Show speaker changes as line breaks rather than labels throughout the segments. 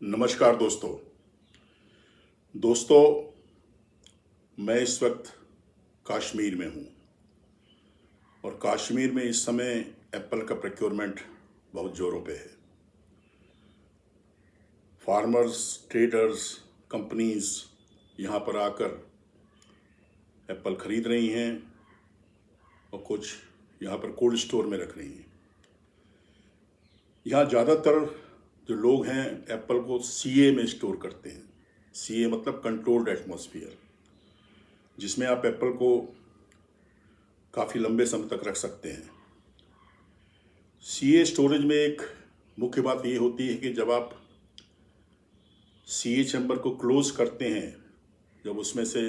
नमस्कार दोस्तों। मैं इस वक्त कश्मीर में हूँ और कश्मीर में इस समय एप्पल का प्रोक्योरमेंट बहुत ज़ोरों पे है। फार्मर्स, ट्रेडर्स, कंपनीज यहाँ पर आकर एप्पल ख़रीद रही हैं और कुछ यहाँ पर कोल्ड स्टोर में रख रही हैं। यहाँ ज़्यादातर जो लोग हैं एप्पल को सीए में स्टोर करते हैं। सीए मतलब कंट्रोल्ड एटमॉस्फेयर, जिसमें आप एप्पल को काफ़ी लंबे समय तक रख सकते हैं। सीए स्टोरेज में एक मुख्य बात ये होती है कि जब आप सीए चैम्बर को क्लोज करते हैं, जब उसमें से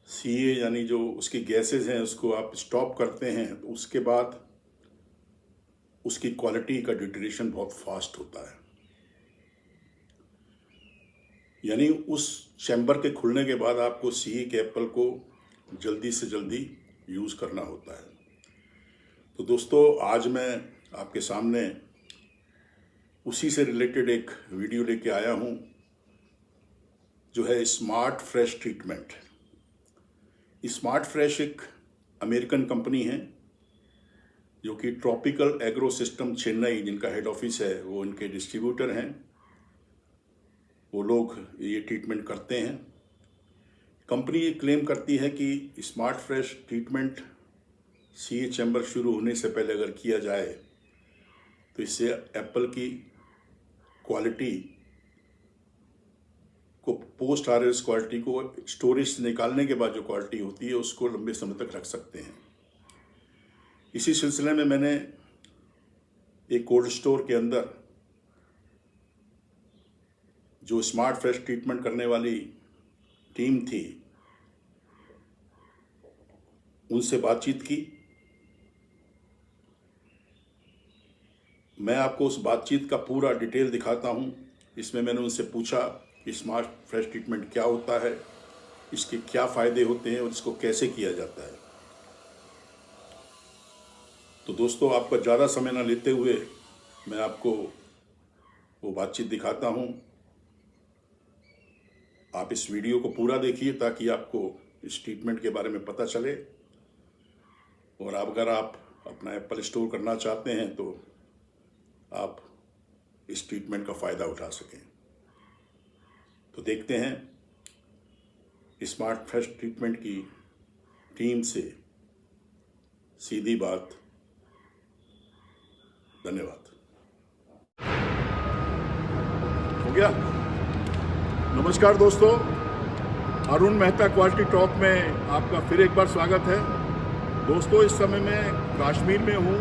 सीए यानी जो उसकी गैसेस हैं उसको आप स्टॉप करते हैं, तो उसके बाद उसकी क्वालिटी का डिटेरेशन बहुत फास्ट होता है। यानी उस चैम्बर के खुलने के बाद आपको सीए के एप्पल को जल्दी से जल्दी यूज़ करना होता है। तो दोस्तों, आज मैं आपके सामने उसी से रिलेटेड एक वीडियो लेके आया हूँ, जो है Smart fresh treatment. Smart fresh एक अमेरिकन कंपनी है जो कि ट्रॉपिकल एग्रो सिस्टम चेन्नई, जिनका हेड ऑफिस है, वो इनके डिस्ट्रीब्यूटर हैं। वो लोग ये ट्रीटमेंट करते हैं। कंपनी ये क्लेम करती है कि smart fresh treatment CA chamber शुरू होने से पहले अगर किया जाए तो इससे एप्पल की क्वालिटी को, पोस्ट हार्वेस्ट क्वालिटी को, स्टोरेज से निकालने के बाद जो क्वालिटी होती है उसको लंबे समय तक रख सकते हैं। इसी सिलसिले में मैंने एक कोल्ड स्टोर के अंदर जो स्मार्ट फ्रेश ट्रीटमेंट करने वाली टीम थी, उनसे बातचीत की। मैं आपको उस बातचीत का पूरा डिटेल दिखाता हूं। इसमें मैंने उनसे पूछा कि स्मार्ट फ्रेश ट्रीटमेंट क्या होता है, इसके क्या फ़ायदे होते हैं और इसको कैसे किया जाता है। तो दोस्तों, आपका ज़्यादा समय ना लेते हुए मैं आपको वो बातचीत दिखाता हूँ। आप इस वीडियो को पूरा देखिए ताकि आपको इस ट्रीटमेंट के बारे में पता चले, और अगर आप अपना एप्पल स्टोर करना चाहते हैं तो आप इस ट्रीटमेंट का फ़ायदा उठा सकें। तो देखते हैं स्मार्ट फ्रेश ट्रीटमेंट की टीम से सीधी बात। धन्यवाद। हो गया। नमस्कार दोस्तों, अरुण मेहता क्वालिटी टॉक में आपका फिर एक बार स्वागत है। दोस्तों, इस समय मैं कश्मीर में हूँ,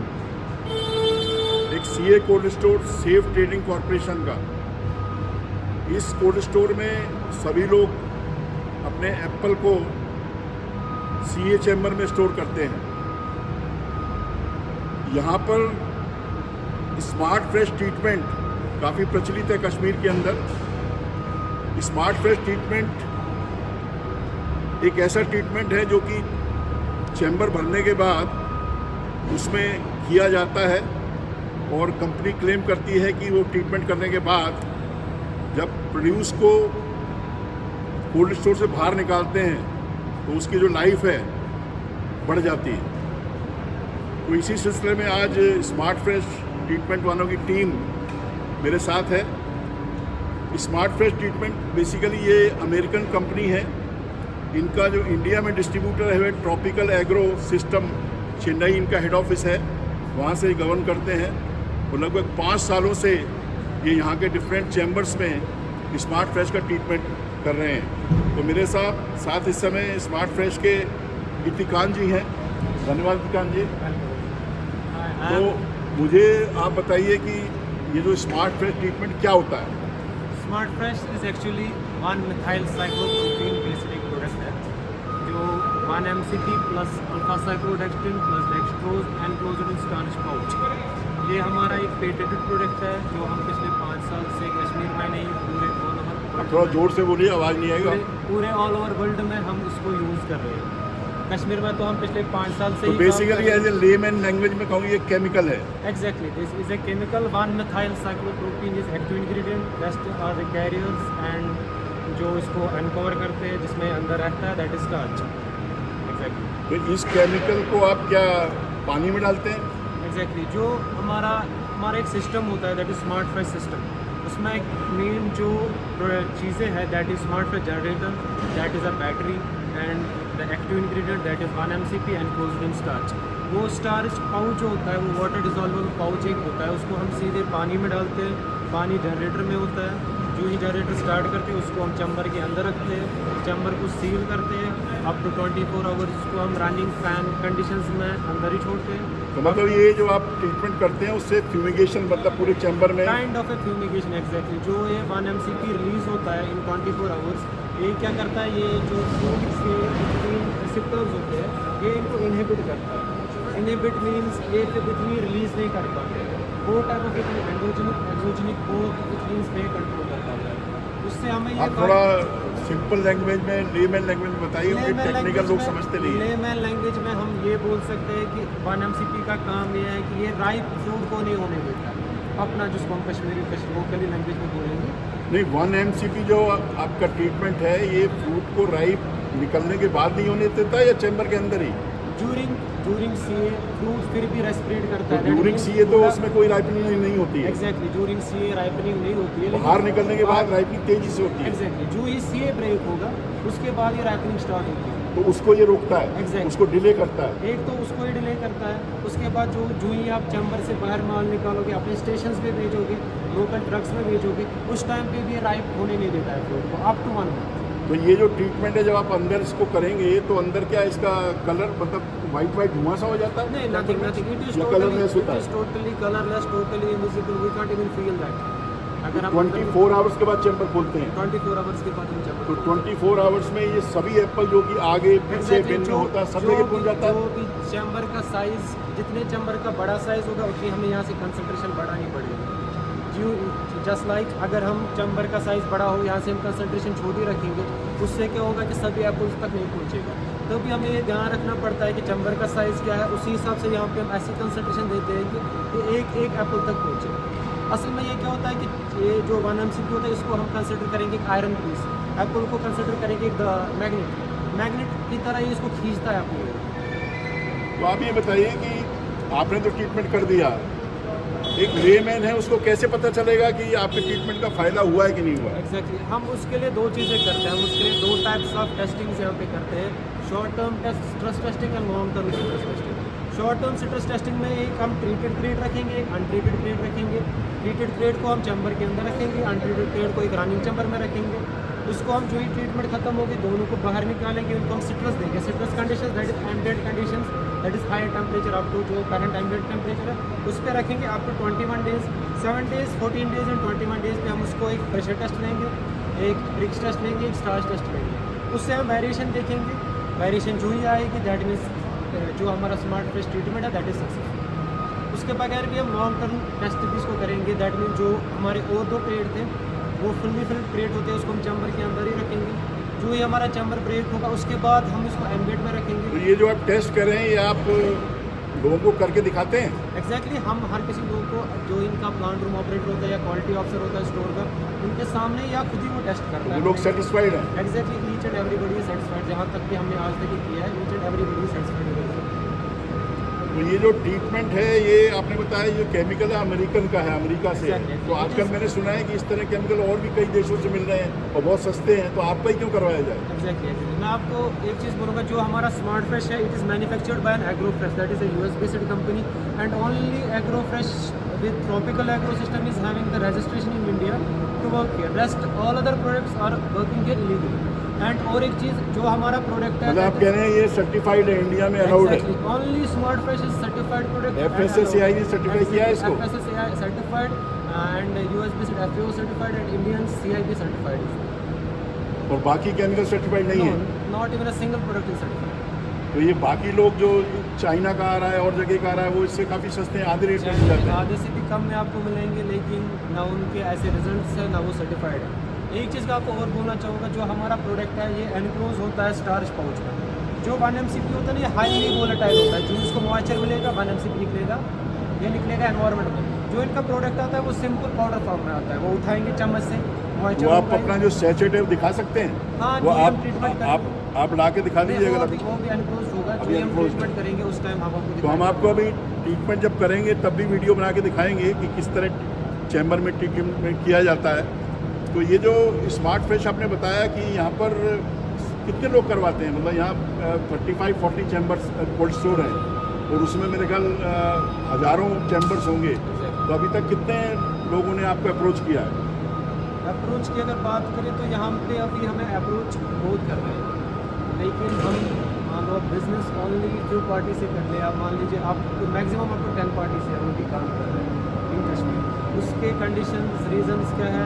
एक CA cold store safe trading corporation का। इस कोल्ड स्टोर में सभी लोग अपने एप्पल को सीए चैम्बर में स्टोर करते हैं। यहाँ पर स्मार्ट फ्रेश ट्रीटमेंट काफ़ी प्रचलित है कश्मीर के अंदर। स्मार्ट फ्रेश ट्रीटमेंट एक ऐसा ट्रीटमेंट है जो कि चैम्बर भरने के बाद उसमें किया जाता है, और कंपनी क्लेम करती है कि वो ट्रीटमेंट करने के बाद जब प्रोड्यूस को कोल्ड स्टोर से बाहर निकालते हैं तो उसकी जो लाइफ है बढ़ जाती है। तो इसी सिलसिले में आज स्मार्ट फ्रेश ट्रीटमेंट वालों की टीम मेरे साथ है। स्मार्ट फ्रेश ट्रीटमेंट बेसिकली ये अमेरिकन कंपनी है। इनका जो इंडिया में डिस्ट्रीब्यूटर है वह ट्रॉपिकल एग्रो सिस्टम चेन्नई, इनका हेड ऑफिस है, वहाँ से गवर्न करते हैं। और लगभग 5 सालों से ये यहाँ के डिफरेंट चैम्बर्स में स्मार्ट फ्रेश का ट्रीटमेंट कर रहे हैं। तो मेरे साथ इस समय स्मार्ट फ्रेश के इतिकान जी हैं। धन्यवाद इतिकान जी। तो मुझे आप बताइए कि ये जो स्मार्ट फ्रेश ट्रीटमेंट क्या होता है।
Smart Fresh is actually 1-methyl cyclopropene based एक प्रोडक्ट है, जो 1-MCT plus alpha cyclodextrin plus dextrose and क्लोजरिन स्टार्च पाउच। ये हमारा एक पेटेंटेड प्रोडक्ट है जो हम पिछले 5 साल से कश्मीर में नहीं, पूरे ऑल ओवर।
थोड़ा जोर से बोलिए, आवाज़ नहीं आएगा।
पूरे ऑल ओवर वर्ल्ड में हम इसको यूज़ कर रहे हैं। कश्मीर में तो हम पिछले 5 साल से
तो
ही
basically as a layman language में कहूँ ये केमिकल है।
Exactly. This is a chemical 1-methyl cyclopropene is active ingredient. Rest are the carriers and जो इसको अनकवर करते हैं जिसमें अंदर रहता है that is starch. Exactly.
तो इस केमिकल को आप क्या पानी में डालते हैं?
Exactly. जो हमारा एक सिस्टम होता है that is smart fresh system. उसमें एक मेन जो चीज़ें हैं that is smart fresh generator, that is a battery and the active ingredient that is 1 MCP and closed in starch. वो स्टार्च पाउच जो होता है वो वाटर डिजॉल्वेबल पाउच एक होता है, उसको हम सीधे पानी में डालते हैं, पानी जनरेटर में होता है, जो ही जनरेटर स्टार्ट करते हैं उसको हम चैम्बर के अंदर रखते हैं, चैम्बर को सील करते हैं अप टू 24 आवर्स, उसको हम रनिंग फैन कंडीशंस में अंदर ही छोड़ते हैं।
तो मतलब ये जो आप ट्रीटमेंट करते हैं उससे फ्यूमिगेशन मतलब पूरे चैम्बर में
kind of A fumigation exactly. जो ये 1 MCP रिलीज होता है इन 24 आवर्स, ये क्या करता है, ये जो फूड के रिसेप्टर्स होते हैं ये इनको इनहिबिट करता है। इनहिबिट मीन्स ये फिर इतनी रिलीज नहीं कर पाते, वो type of endogenic exogenic both means पे कंट्रोल करता है। उससे हमें ये
आप थोड़ा सिंपल लैंग्वेज में लेमैन लैंग्वेज में बताइए, क्योंकि टेक्निकल लोग समझते नहीं हैं।
लेमैन लैंग्वेज में हम ये बोल सकते हैं कि 1 MCP का काम ये है कि ये राइप फ्रूट को नहीं होने देता, अपना जिसको हम कश्मीरी लोकली लैंग्वेज में बोलेंगे।
नहीं, 1 MCP जो आपका ट्रीटमेंट है ये फ्रूट को राइप निकलने के बाद नहीं होने देता या चैम्बर के अंदर ही?
ड्यूरिंग सीए फ्रूट फिर भी रेस्पिरेट करता है।
ड्यूरिंग सीए तो उसमें कोई राइपनिंग नहीं होती है।
एग्जैक्टली, ड्यूरिंग सीए राइपनिंग नहीं होती है,
बाहर निकलने के बाद राइपनिंग तेजी से होती है।
एग्जैक्टली, जो ही सीए ब्रेक होगा उसके बाद ये राइपनिंग स्टार्ट होती है,
तो उसको ये रोकता है।
Exactly.
उसको डिले करता है।
एक तो उसको ही डिले करता है, उसके बाद जो ही आप चैम्बर से बाहर माल निकालोगे अपने स्टेशन पे भेजोगे, लोकल ट्रक्स में भेजोगे, उस टाइम पे भी राइप होने नहीं देता है फ्रूट को अप टू 1 मंथ।
तो ये जो ट्रीटमेंट है जब आप अंदर इसको करेंगे तो अंदर क्या इसका कलर मतलब वाइट धुआं सा हो जाता है?
नहीं, नथिंग इट इज
कलरलेस होता है।
Totally colourless, totally invisible, we can't even feel that. अगर हम
24 आवर्स के बाद चैम्बर खोलते हैं
24 आवर्स के बाद हम चैम्बर,
तो 24 आवर्स में ये सभी एप्पल जो कि आगे पीछे बिन में होता है सब जगह पहुंच जाता है।
जो भी चैम्बर का साइज, जितने चैम्बर का बड़ा साइज होगा उतनी हमें यहाँ से कंसंट्रेशन बढ़ानी पड़ेगी। जस्ट लाइक अगर हम चैम्बर का साइज़ बड़ा हो, यहाँ से हम कंसंट्रेशन छोटी रखेंगे, उससे क्या होगा कि सभी एप्पल्स तक नहीं पहुँचेगा। तो भी हमें ये ध्यान रखना पड़ता है कि चैम्बर का साइज़ क्या है, उसी हिसाब से यहाँ पे हम ऐसी कंसंट्रेशन देते हैं कि एक एक एप्पल तक पहुँचे। असल में ये क्या होता है कि ये जो 1 MCP होता है इसको हम कंसिडर करेंगे एक आयरन पीस, एप्पल को कंसिडर करेंगे एक मैग्नेट की तरह ये इसको खींचता है अपनी।
तो आप ये बताइए कि आपने तो ट्रीटमेंट कर दिया, एक लेमैन है उसको कैसे पता चलेगा कि आपके ट्रीटमेंट का फ़ायदा हुआ है कि नहीं हुआ?
एग्जैक्टली, हम उसके लिए 2 चीज़ें करते हैं। हम उसके लिए 2 टाइप्स ऑफ टेस्टिंग यहाँ पे करते हैं, short term stress testing and long term stress testing. Short term stress testing में एक हम ट्रीटेड ग्रेड रखेंगे, एक अनट्रीटेड ग्रेड रखेंगे। ट्रीटेड ग्रेड को हम चैम्बर के अंदर रखेंगे, अनट्रीटेड ग्रेड को एक रनिंग चैम्बर में रखेंगे। उसको हम जो ही ट्रीटमेंट खत्म होगी दोनों को बाहर निकालेंगे, उनको हम सिट्रस देंगे। Citrus condition that is ambient conditions, that is high temperature up to जो करंट एम्बिएंट टेम्परेचर है उस पर रखेंगे up to 21 days, 7 days, 14 days and 21 days पे हम उसको एक प्रेशर टेस्ट लेंगे, एक ब्रिक्स टेस्ट लेंगे, एक स्टार्च टेस्ट लेंगे। उससे हम वेरिएशन देखेंगे, वेरिएशन जो ही आएगी दैट मीन्स जो हमारा स्मार्ट फ्रेश ट्रीटमेंट है दैट इज सक्सेसफुल। उसके बगैर भी हम लॉन्ग टर्म टेस्ट भी इसको करेंगे, दैट मीन जो हमारे और 2 पेड़ थे वो फुल्ली फिल्ड क्रिएट होते हैं, उसको हम चैम्बर के अंदर ही रखेंगे। जो ही हमारा चैम्बर ब्रेक होगा उसके बाद हम इसको एम्बिएंट में रखेंगे।
तो ये जो आप टेस्ट कर रहे हैं ये आप लोगों को करके दिखाते हैं?
एग्जैक्टली, हम हर किसी लोगों को जो इनका प्लांट रूम ऑपरेटर होता है या क्वालिटी ऑफिसर होता है स्टोर का, उनके सामने या खुद ही वो टेस्ट करता है।
वो लोग सेटिस्फाइड हैं?
Exactly, each and everybody is satisfied. जहाँ तक भी हमने आज तक किया है each and everybody is satisfied.
तो ये जो ट्रीटमेंट है ये आपने बताया जो केमिकल है अमेरिकन का है, अमेरिका से। तो आजकल मैंने सुना है कि इस तरह केमिकल और भी कई देशों से मिल रहे हैं और बहुत सस्ते हैं, तो आपका ही क्यों करवाया जाए?
एग्जैक्टली, मैं आपको एक चीज़ बोलूँगा, जो हमारा स्मार्ट फ्रेश है it is manufactured by an Agro Fresh, that is a US based company and only Agro Fresh with tropical agro system is having the registration in India to work here. Rest all other products are working here illegally. And और एक चीज़ जो हमारा product है,
मतलब आप कह रहे हैं ये सर्टिफाइड है, इंडिया में अलाउड है?
Only smart Fresh is certified product.
FSSAI ने सर्टिफाई किया है इसको?
FSSAI certified and US based FAO certified and Indian CIP certified.
और बाकी केमिकल सर्टिफाइड नहीं है?
Not even a single product is certified.
तो ये बाकी लोग जो चाइना का आ रहा है और जगह का आ रहा है वो इससे काफ़ी सस्ते हैं, आधे रेट में मिल जाते हैं।
आधे से भी कम में आपको मिलेंगे, लेकिन ना उनके ऐसे रिजल्ट्स है ना वो सर्टिफाइड है। एक चीज़ का आपको और बोलना चाहूँगा, जो हमारा प्रोडक्ट है ये एनक्लोज होता है स्टार्च पाउच में। जो 1-MCP होता है ना, ये हाईली वोलेटाइल होता है। जो इसको मॉइस्चर मिलेगा 1-MCP निकलेगा, ये निकलेगा एनवायरनमेंट में। जो इनका प्रोडक्ट आता है वो सिंपल पाउडर फॉर्म में आता है। वो उठाएंगे चम्मच से,
वो आप अपना जो सैचेट है वो दिखा सकते हैं?
हाँ,
वो
GM ट्रीटमेंट
आप ला के दिखा दीजिएगा
अभी। वो भी अनक्लोज होगा,
अभी
GM
unclosed
ट्रीटमेंट करेंगे उस टाइम हम आपको
तो हम आपको अभी ट्रीटमेंट जब करेंगे तब भी वीडियो बना के दिखाएंगे कि किस तरह चैम्बर में ट्रीटमेंट किया जाता है। तो ये जो स्मार्ट फ्रेश आपने बताया कि यहाँ पर कितने लोग करवाते हैं, मतलब यहाँ 35-40 चैम्बर्स कोल्ड स्टोर हैं और उसमें मेरे ख्याल हज़ारों चैम्बर्स होंगे। तो अभी तक कितने लोगों ने आपको अप्रोच किया है?
अप्रोच की अगर बात करें तो यहाँ पे अभी हमें अप्रोच बहुत कर रहे हैं, लेकिन हम मान लो बिजनेस ओनली फ्यू पार्टी से कर ले। आप मान लीजिए आप मैक्सिमम आपको 10 पार्टी से हम भी काम कर रहे हैं इन कश्मीर। उसके कंडीशंस रीजंस क्या है,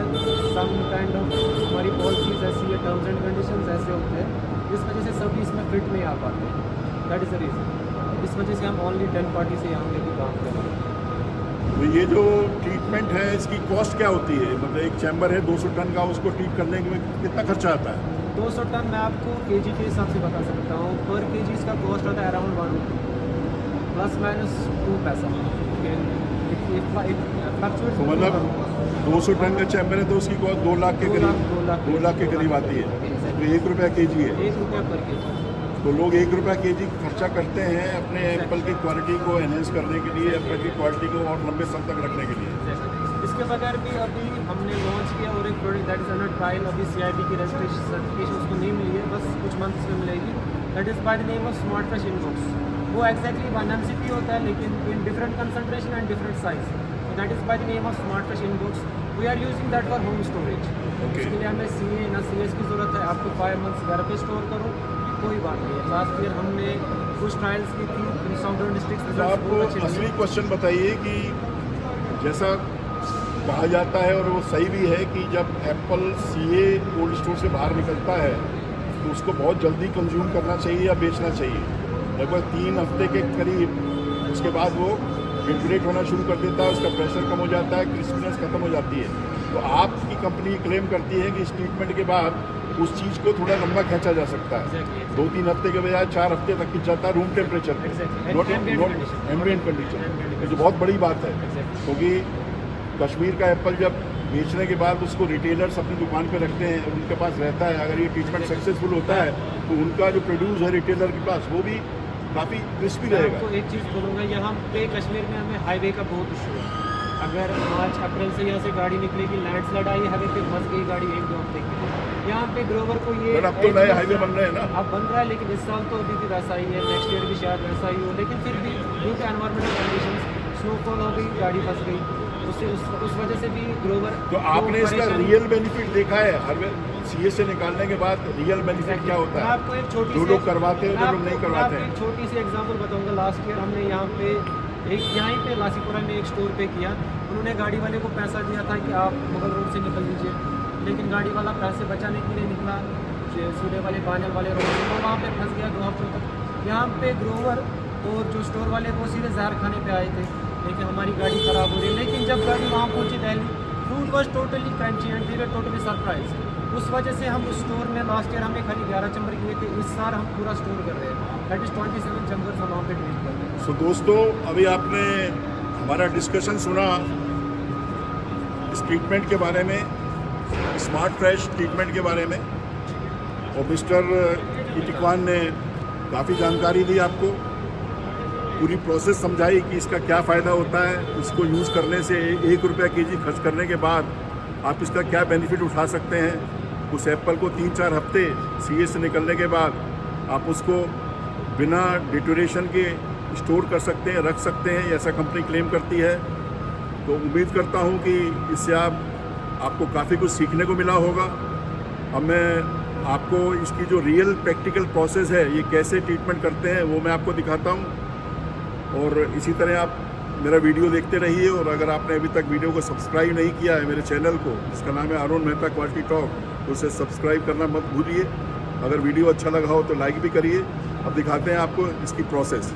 सम काइंड ऑफ हमारी पॉलिसीज ऐसी है, टर्म्स एंड कंडीशंस ऐसे होते हैं, इस वजह से सभी इसमें फिट नहीं आ पाते। That is the reason. इस वजह से हम ओनली 10 पार्टी से यहाँ पे भी काम कर रहे हैं।
तो ये जो ट्रीटमेंट है इसकी कॉस्ट क्या होती है? मतलब एक चैम्बर है 200 टन का, उसको ट्रीट करने में कितना खर्चा आता है?
200 टन मैं आपको केजी के हिसाब से बता सकता हूँ। पर केजी इसका कॉस्ट आता है अराउंड 1 रुपी ±2 पैसा।
तो मतलब 200 टन का चैम्बर है तो उसकी कॉस्ट 2 लाख के करीब 2 लाख के करीब आती है। तो 1 रुपया केजी है।
1 रुपया पर केजी।
तो लोग 1 रुपया केजी खर्चा करते हैं अपने एप्पल की क्वालिटी को एनहेंस करने के लिए, एप्पल की क्वालिटी को और लंबे समय तक रखने के लिए।
इसके बगैर भी अभी हमने लॉन्च किया और एक product that is under trial. अभी CIB की रजिस्ट्रेशन सर्टिफिकेशन उसको नहीं मिली है, बस कुछ मंथ्स में मिलेगी। That is by the name of Smart Fresh InBox. वो एक्जैक्टली 1-MCP होता है लेकिन in different concentration and different size. तो that is by the name of Smart Fresh InBox. We are using that for home storage. उसके लिए हमें CA ना CS की ज़रूरत है। आपको 5 मंथ्स घर पे स्टोर करो, कोई बात नहीं है। लास्ट ईयर हमने कुछ ट्रायल्स की थी इन साउदर्न डिस्ट्रिक्ट्स।
तो आपको असली क्वेश्चन बताइए कि जैसा कहा जाता है और वो सही भी है कि जब एप्पल CA कोल्ड स्टोर से बाहर निकलता है तो उसको बहुत जल्दी कंज्यूम करना चाहिए या बेचना चाहिए। लगभग 3 हफ्ते के करीब उसके बाद वो वेंटिलेट होना शुरू कर देता है, उसका प्रेशर कम हो जाता है, क्रिस्पीनेस खत्म हो जाती है। तो आपकी कंपनी क्लेम करती है कि इस ट्रीटमेंट के बाद उस चीज़ को थोड़ा लंबा खींचा जा सकता है। 2-3 हफ्ते के बजाय 4 हफ्ते तक खिंचाता है रूम टेम्परेचर पे, नॉट एम्बिएंट कंडीशन, जो बहुत बड़ी बात है। क्योंकि कश्मीर का एप्पल जब बेचने के बाद उसको रिटेलर्स अपनी दुकान पे रखते हैं और उनके पास रहता है, अगर ये ट्रीटमेंट सक्सेसफुल होता है तो उनका जो प्रोड्यूस है रिटेलर के पास वो भी काफ़ी क्रिस्पी रहेगा।
आपको एक चीज़ बोलूँगा, यहाँ पे कश्मीर में हमें हाईवे का बहुत इशू है। अगर मार्च अप्रैल से यहाँ से गाड़ी निकलेगी, लैंडस्लाइड आई, हाईवे पे फंस गई गाड़ी 1-2 हफ्ते के लिए। यहाँ पे ग्रोवर को ये
अब तो नए हाईवे बन रहे हैं ना,
अब बन रहा है, लेकिन इस साल तो अभी भी वैसा ही है, नेक्स्ट ईयर भी शायद वैसा ही हो। लेकिन फिर भी due to environmental conditions snowfall हो गई, गाड़ी फंस गई, उससे उस वजह से भी ग्रोवर।
तो आपने इसका रियल बेनिफिट देखा है? हर CA से निकालने के बाद रियल बेनिफिट क्या होता है?
आपको एक छोटी
जो लोग करवाते हैं जो लोग नहीं करवाते हैं।
एक छोटी सी एग्जांपल बताऊंगा। लास्ट ईयर हमने यहाँ पे यहीं पे लासीपुरा में एक स्टोर पे किया। उन्होंने गाड़ी वाले को पैसा दिया था कि आप मुगल रोड से निकल लीजिए, लेकिन गाड़ी वाला पैसे बचाने के लिए निकला सूर्य वाले बानल वाले रोड से, तो वहाँ पे फंस गया 2 हफ्तों तक। यहाँ पे ग्रोवर और जो स्टोर वाले वो सीधे जहर खाने पे आए थे, लेकिन हमारी गाड़ी ख़राब हो रही है। लेकिन जब गाड़ी वहाँ पहुँची Delhi, food was totally crunchy and we were totally surprise. उस वजह से हम उस स्टोर में लास्ट ईयर हमें खाली 11 चैम्बर किए थे, इस साल हम पूरा स्टोर कर रहे हैं। दैट इज़ 27 चैम्बर्स हम वहाँ पे ट्रीट कर रहे हैं।
सो दोस्तों, अभी आपने हमारा डिस्कशन सुना इस ट्रीटमेंट के बारे में, स्मार्ट फ्रेश ट्रीटमेंट के बारे में, और मिस्टर इतिकवान ने काफ़ी जानकारी दी आपको, पूरी प्रोसेस समझाई कि इसका क्या फ़ायदा होता है, इसको यूज़ करने से 1 रुपया केजी खर्च करने के बाद आप इसका क्या बेनिफिट उठा सकते हैं। उस एप्पल को 3-4 हफ्ते CA से निकलने के बाद आप उसको बिना डिटोरेशन के स्टोर कर सकते हैं, रख सकते हैं, ऐसा कंपनी क्लेम करती है। तो उम्मीद करता हूं कि इससे आपको काफ़ी कुछ सीखने को मिला होगा। अब मैं आपको इसकी जो रियल प्रैक्टिकल प्रोसेस है, ये कैसे ट्रीटमेंट करते हैं, वो मैं आपको दिखाता हूं। और इसी तरह आप मेरा वीडियो देखते रहिए, और अगर आपने अभी तक वीडियो को सब्सक्राइब नहीं किया है मेरे चैनल को, जिसका नाम है अरुण मेहता क्वालिटी टॉक, तो उसे सब्सक्राइब करना मत भूलिए। अगर वीडियो अच्छा लगा हो तो लाइक भी करिए। अब दिखाते हैं आपको इसकी प्रोसेस।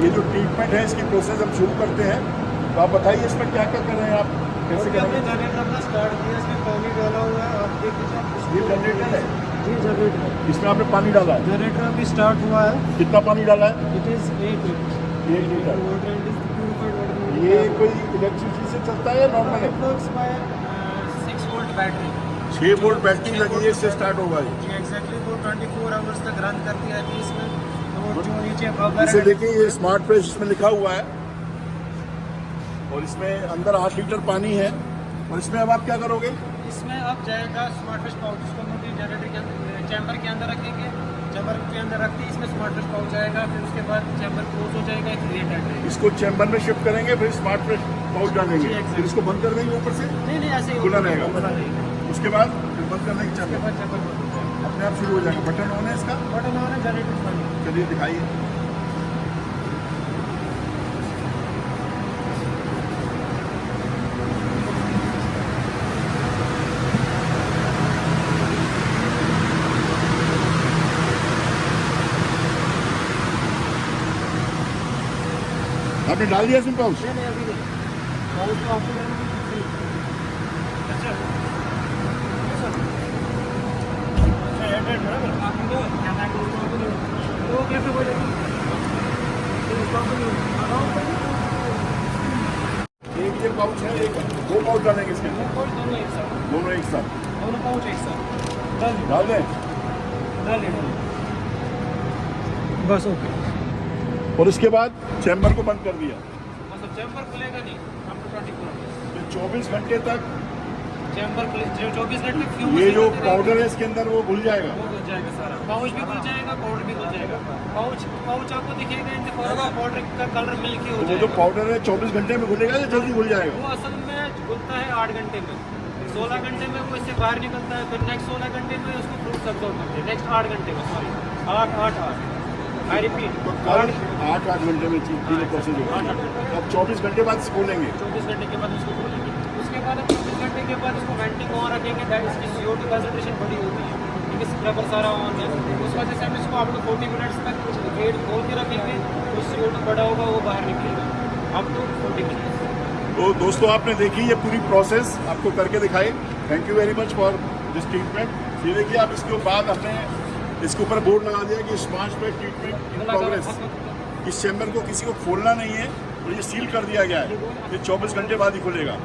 ये जो ट्रीटमेंट है इसकी प्रोसेस हम शुरू करते हैं। तो आप बताइए इसमें क्या क्या कर रहे हैं आप? कैसे
और ये हमने
करेंगे?
जनरेटर अपना स्टार्ट किया, इसमें पानी डाला हुआ है, आप देख लीजिए।
ये जनरेटर है,
जी जनरेटर है।
इसमें आपने पानी डाला है,
जनरेटर अभी स्टार्ट हुआ है।
कितना पानी डाला है?
It is 8 litre
1 litre.
Water and is purified water.
ये कोई इलेक्ट्रिसिटी से चलता है या नॉर्मल है?
It works by 6 volt battery.
6 volt battery लगी है, इससे स्टार्ट होगा ये।
जी एग्जैक्टली, वो 24 आवर्स तक रन करती रहती है इसमें। और जो नीचे बबलर
इसे
है,
देखिए, ये स्मार्ट फ्रेश इसमें लिखा हुआ है और इसमें अंदर 8 लीटर पानी है। और इसमें अब आप क्या करोगे?
इसमें अब जाएगा स्मार्ट फ्रेश पाउच, इसको हम लोग जनरेटर के अंदर चैम्बर के अंदर रखेंगे। चैम्बर के अंदर रखते ही इसमें स्मार्ट फ्रेश पाउच जाएगा, फिर उसके बाद चैम्बर क्लोज हो जाएगा, एक रिलेट रहेगा।
इसको चैम्बर में शिफ्ट करेंगे, फिर स्मार्ट फ्रेश पाउच डालेंगे,
जी, exactly।
फिर इसको बंद कर देंगे ऊपर से,
नहीं नहीं ऐसे ही
खुला रहेगा।
खुला रहेगा।
उसके बाद फिर बंद करने की
उसके
चैम्बर
बाद चैम्बर क्लोज हो जाएगा।
अपने आप शुरू हो जाएगा। बटन ऑन है इसका,
बटन ऑन है, जनरेटर बंद है।
चलिए दिखाइए। आपने डाल दिया इसमें पाउच?
नहीं नहीं अभी नहीं, पाउच तो आपको देना है। अच्छा अच्छा एडेड बराबर आपको दो क्या मैं तो वो कैसे बोले
एक ये पाउच है, एक 2 पाउच डालेंगे इसके अंदर,
पाउच दोनों एक साथ,
दोनों एक साथ
दोनों पाउच एक साथ
डाल दें।
डाल बस ओके।
और इसके बाद चैम्बर को बंद कर दिया।
मतलब चैम्बर खुलेगा नहीं आपको 24 आवर्स,
फिर 24 घंटे तक
चैम्बर 24 घंटे फ्यूज
ये जो पाउडर है इसके अंदर वो घुल जाएगा।
वो घुल जाएगा सारा, पाउच भी घुल जाएगा, पाउडर भी घुल जाएगा। पाउच आपको दिखेगा इन पाउडर का कलर मिल्की हो
तो वो जो
जाएगा।
पाउडर है 24 घंटे में घुलेगा या जल्दी घुल जाएगा?
वो असल में घुलता है 8 घंटे में, 16 घंटे में वो इससे बाहर निकलता है, फिर नेक्स्ट 16 घंटे में उसको फ्रूट अब्जॉर्ब करते हैं, नेक्स्ट 8 घंटे में, सॉरी 8 आई रिपीट
तो कल 8 घंटे में तीनों प्रोसेस होगा। अब 24 घंटे बाद इसको खोलेंगे।
24 घंटे के बाद उसको खोलेंगे। उसके बाद 24 घंटे के बाद उसको वेंटिंग ऑन रखेंगे, दैट इसकी CO2 कंसंट्रेशन बड़ी होती है क्योंकि स्क्रबर सारा ऑन है। उस वजह से हम इसको आप लोग 40 मिनट्स तक गेट खोल के रखेंगे, तो CO2 बड़ा होगा वो बाहर निकलेगा। अब तो 40 मिनट्स।
तो दोस्तों आपने देखी ये पूरी प्रोसेस, आपको करके दिखाई। Thank you very much for this treatment. ये देखिए, आप इसके बाद हमने इसके ऊपर बोर्ड लगा दिया कि smart fresh treatment in progress. इस चैम्बर को किसी को खोलना नहीं है और ये सील कर दिया गया है, ये 24 घंटे बाद ही खुलेगा।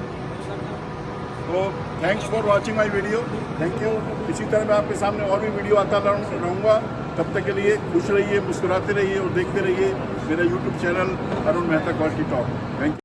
तो thanks for watching my video, thank you. इसी तरह मैं आपके सामने और भी वीडियो आता रहूँगा। तब तक के लिए खुश रहिए, मुस्कुराते रहिए और देखते रहिए मेरा YouTube channel Arun Mehta quality talk. Thank you.